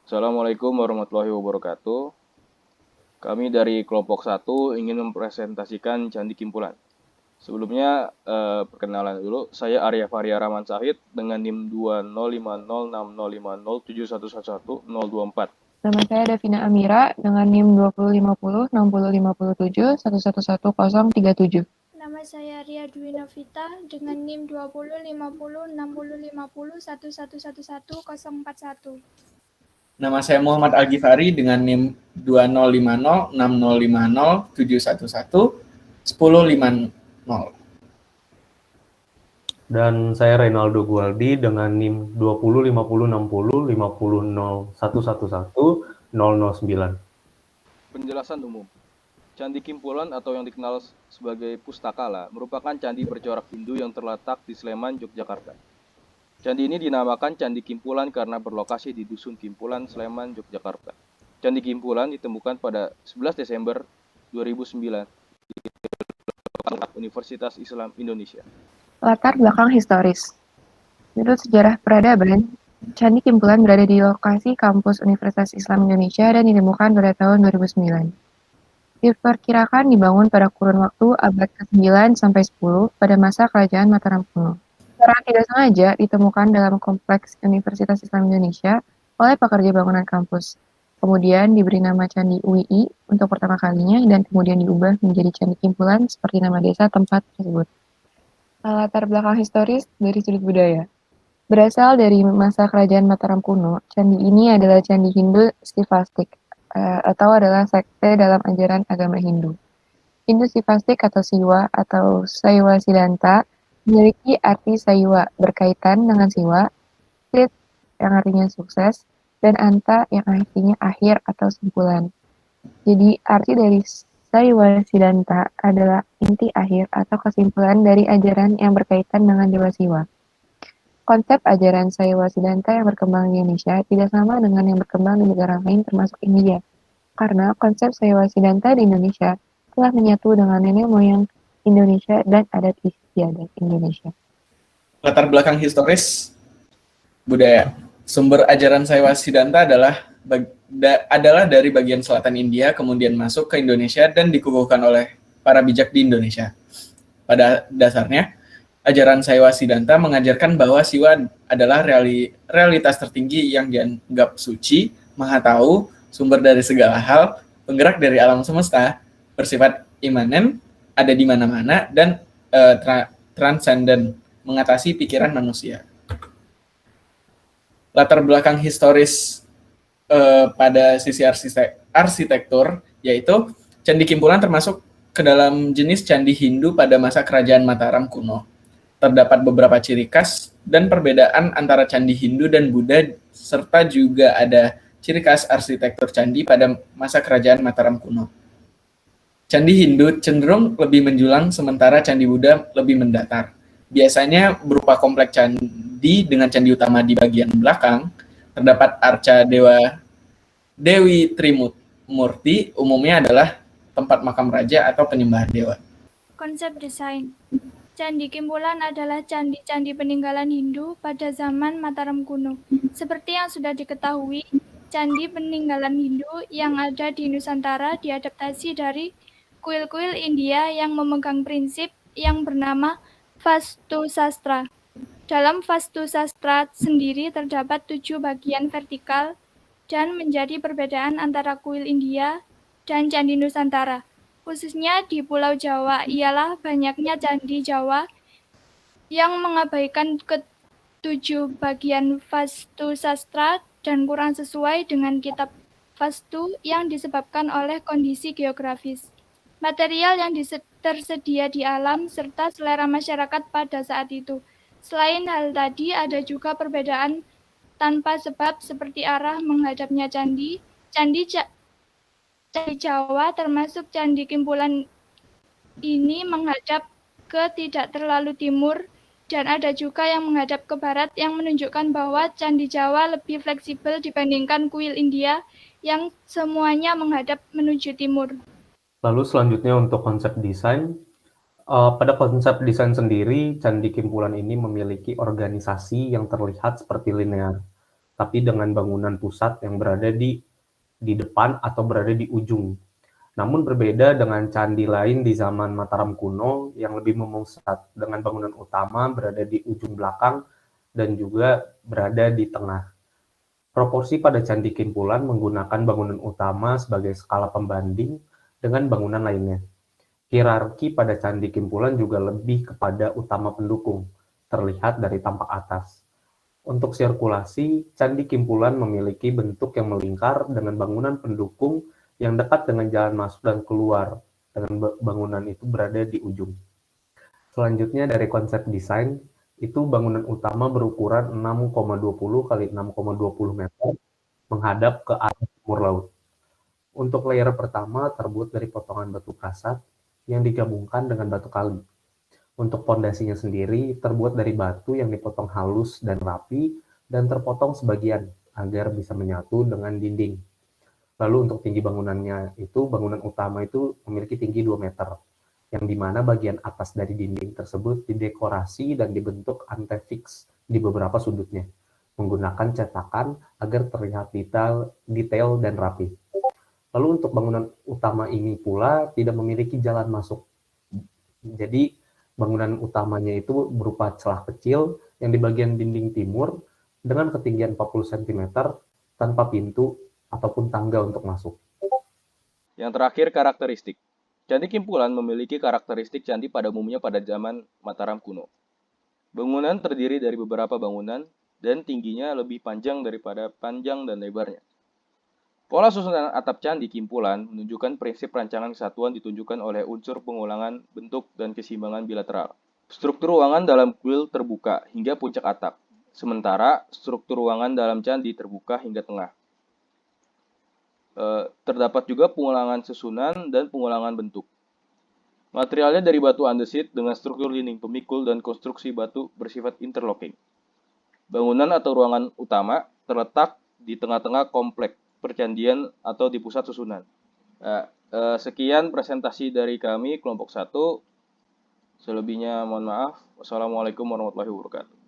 Assalamualaikum warahmatullahi wabarakatuh. Kami dari kelompok 1 ingin mempresentasikan Candi Kimpulan. Sebelumnya, perkenalan dulu. Saya Arya Faria Rahman Sahid dengan NIM 2050605071111024. Nama saya Davina Amira dengan NIM 2050 6050 11111037. Nama saya Ria Dwi Novita dengan NIM 2050605011111041. Nama saya Muhammad Al-Ghifari dengan NIM 2050605071111050. Dan saya Reynaldo Gualdi dengan NIM 2050605001111009. Penjelasan umum. Candi Kimpulan atau yang dikenal sebagai Pustakala merupakan candi bercorak Hindu yang terletak di Sleman, Yogyakarta. Candi ini dinamakan Candi Kimpulan karena berlokasi di Dusun Kimpulan, Sleman, Yogyakarta. Candi Kimpulan ditemukan pada 11 Desember 2009 di Universitas Islam Indonesia. Latar belakang historis. Menurut sejarah peradaban, Candi Kimpulan berada di lokasi kampus Universitas Islam Indonesia dan ditemukan pada tahun 2009. Diperkirakan dibangun pada kurun waktu abad ke-9 sampai 10 pada masa Kerajaan Mataram kuno. Secara tidak sengaja ditemukan dalam kompleks Universitas Islam Indonesia oleh pekerja bangunan kampus. Kemudian diberi nama Candi UI untuk pertama kalinya dan kemudian diubah menjadi Candi Kimpulan seperti nama desa tempat tersebut. Latar belakang historis dari sudut budaya. Berasal dari masa Kerajaan Mataram kuno, candi ini adalah candi Hindu Sivastik atau adalah sekte dalam ajaran agama Hindu. Hindu Sivastik atau Siwa atau Saiwa Siddhanta memiliki arti Saiwa berkaitan dengan Siwa, Sid yang artinya sukses, dan Anta yang artinya akhir atau simpulan. Jadi arti dari Saiwa Siddhanta adalah inti akhir atau kesimpulan dari ajaran yang berkaitan dengan Dewa Siwa. Konsep ajaran Saiwa Siddhanta yang berkembang di Indonesia tidak sama dengan yang berkembang di negara lain termasuk India, karena konsep Saiwa Siddhanta di Indonesia telah menyatu dengan nenek moyang Indonesia dan adat istiadat Indonesia. Latar belakang historis budaya. Sumber ajaran Saiwa Siddhanta adalah dari bagian selatan India, kemudian masuk ke Indonesia dan dikukuhkan oleh para bijak di Indonesia. Pada dasarnya, ajaran Saiwa Siddhanta mengajarkan bahwa Siwa adalah realitas tertinggi yang dianggap suci, maha tahu, sumber dari segala hal, penggerak dari alam semesta, bersifat imanen, ada di mana-mana, dan transenden, mengatasi pikiran manusia. Latar belakang historis pada sisi arsitektur, yaitu Candi Kimpulan termasuk ke dalam jenis candi Hindu pada masa Kerajaan Mataram kuno. Terdapat beberapa ciri khas dan perbedaan antara candi Hindu dan Buddha, serta juga ada ciri khas arsitektur candi pada masa Kerajaan Mataram kuno. Candi Hindu cenderung lebih menjulang, sementara candi Buddha lebih mendatar. Biasanya berupa kompleks candi dengan candi utama di bagian belakang. Terdapat arca Dewi Trimurti, umumnya adalah tempat makam raja atau penyembahan dewa. Konsep desain. Candi Kimpulan adalah candi-candi peninggalan Hindu pada zaman Mataram kuno. Seperti yang sudah diketahui, candi peninggalan Hindu yang ada di Nusantara diadaptasi dari kuil-kuil India yang memegang prinsip yang bernama Vastu Sastra. Dalam Vastu Sastra sendiri terdapat 7 bagian vertikal dan menjadi perbedaan antara kuil India dan candi Nusantara. Khususnya di Pulau Jawa ialah banyaknya candi Jawa yang mengabaikan ke-7 bagian Vastu Sastra dan kurang sesuai dengan kitab Vastu yang disebabkan oleh kondisi geografis, material yang tersedia di alam, serta selera masyarakat pada saat itu. Selain hal tadi, ada juga perbedaan tanpa sebab seperti arah menghadapnya candi. Candi Jawa termasuk Candi Kimpulan ini menghadap ke tidak terlalu timur dan ada juga yang menghadap ke barat yang menunjukkan bahwa Candi Jawa lebih fleksibel dibandingkan kuil India yang semuanya menghadap menuju timur. Lalu selanjutnya untuk konsep desain. Pada konsep desain sendiri, Candi Kimpulan ini memiliki organisasi yang terlihat seperti linear. tapi dengan bangunan pusat yang berada di depan atau berada di ujung. Namun berbeda dengan candi lain di zaman Mataram kuno yang lebih memusat dengan bangunan utama berada di ujung belakang dan juga berada di tengah. Proporsi pada Candi Kimpulan menggunakan bangunan utama sebagai skala pembanding dengan bangunan lainnya. Hierarki pada Candi Kimpulan juga lebih kepada utama pendukung, terlihat dari tampak atas. Untuk sirkulasi, Candi Kimpulan memiliki bentuk yang melingkar dengan bangunan pendukung yang dekat dengan jalan masuk dan keluar, dengan bangunan itu berada di ujung. Selanjutnya dari konsep desain, itu bangunan utama berukuran 6,20 kali 6,20 meter menghadap ke arah timur laut. Untuk layer pertama terbuat dari potongan batu kasat yang digabungkan dengan batu kali. Untuk pondasinya sendiri terbuat dari batu yang dipotong halus dan rapi dan terpotong sebagian agar bisa menyatu dengan dinding. Lalu untuk tinggi bangunannya itu, bangunan utama itu memiliki tinggi 2 meter, yang dimana bagian atas dari dinding tersebut didekorasi dan dibentuk antefix di beberapa sudutnya, menggunakan cetakan agar terlihat detail dan rapi. Lalu untuk bangunan utama ini pula tidak memiliki jalan masuk. Jadi bangunan utamanya itu berupa celah kecil yang di bagian dinding timur dengan ketinggian 40 cm tanpa pintu ataupun tangga untuk masuk. Yang terakhir, karakteristik. Candi Kimpulan memiliki karakteristik candi pada umumnya pada zaman Mataram kuno. Bangunan terdiri dari beberapa bangunan dan tingginya lebih panjang daripada panjang dan lebarnya. Pola susunan atap Candi Kimpulan menunjukkan prinsip rancangan kesatuan ditunjukkan oleh unsur pengulangan bentuk dan keseimbangan bilateral. Struktur ruangan dalam kuil terbuka hingga puncak atap, sementara struktur ruangan dalam candi terbuka hingga tengah. Terdapat juga pengulangan susunan dan pengulangan bentuk. Materialnya dari batu andesit dengan struktur dinding pemikul dan konstruksi batu bersifat interlocking. Bangunan atau ruangan utama terletak di tengah-tengah kompleks percandian atau di pusat susunan. Sekian presentasi dari kami kelompok 1. Selebihnya mohon maaf. Wassalamualaikum warahmatullahi wabarakatuh.